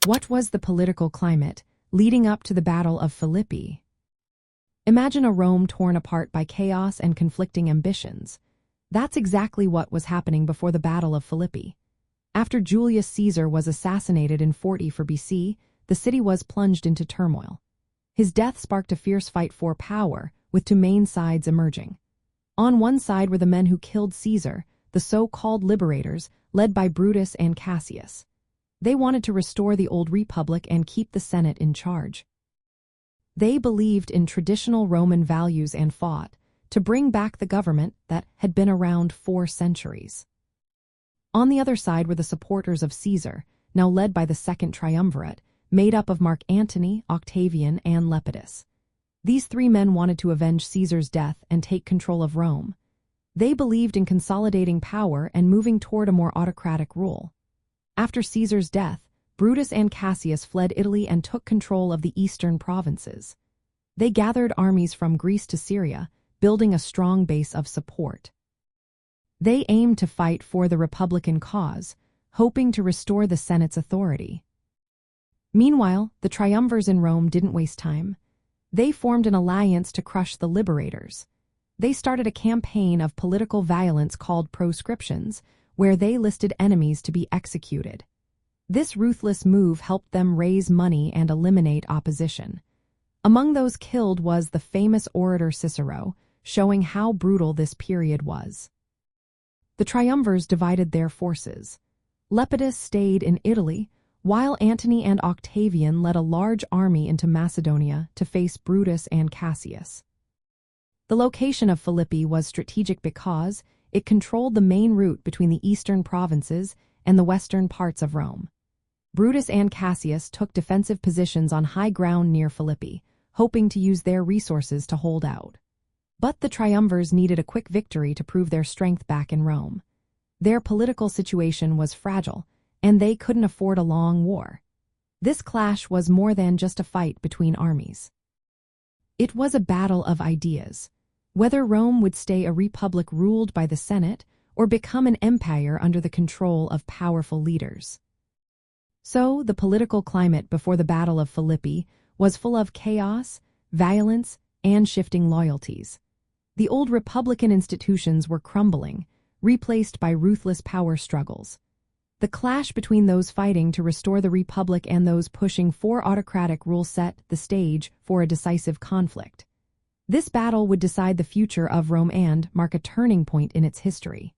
What was the political climate leading up to the Battle of Philippi? Imagine a Rome torn apart by chaos and conflicting ambitions. That's exactly what was happening before the Battle of Philippi. After Julius Caesar was assassinated in 44 BC, the city was plunged into turmoil. His death sparked a fierce fight for power, with two main sides emerging. On one side were the men who killed Caesar, the so-called Liberators, led by Brutus and Cassius. They wanted to restore the old republic and keep the Senate in charge. They believed in traditional Roman values and fought to bring back the government that had been around 4 centuries. On the other side were the supporters of Caesar, now led by the Second Triumvirate, made up of Mark Antony, Octavian, and Lepidus. These 3 men wanted to avenge Caesar's death and take control of Rome. They believed in consolidating power and moving toward a more autocratic rule. After Caesar's death, Brutus and Cassius fled Italy and took control of the eastern provinces. They gathered armies from Greece to Syria, building a strong base of support. They aimed to fight for the Republican cause, hoping to restore the Senate's authority. Meanwhile, the triumvirs in Rome didn't waste time. They formed an alliance to crush the Liberators. They started a campaign of political violence called proscriptions, where they listed enemies to be executed. This ruthless move helped them raise money and eliminate opposition. Among those killed was the famous orator Cicero, showing how brutal this period was. The triumvirs divided their forces. Lepidus stayed in Italy, while Antony and Octavian led a large army into Macedonia to face Brutus and Cassius. The location of Philippi was strategic because it controlled the main route between the eastern provinces and the western parts of Rome. Brutus and Cassius took defensive positions on high ground near Philippi, hoping to use their resources to hold out. But the triumvirs needed a quick victory to prove their strength back in Rome. Their political situation was fragile, and they couldn't afford a long war. This clash was more than just a fight between armies. It was a battle of ideas, whether Rome would stay a republic ruled by the Senate or become an empire under the control of powerful leaders. So, the political climate before the Battle of Philippi was full of chaos, violence, and shifting loyalties. The old republican institutions were crumbling, replaced by ruthless power struggles. The clash between those fighting to restore the republic and those pushing for autocratic rule set the stage for a decisive conflict. This battle would decide the future of Rome and mark a turning point in its history.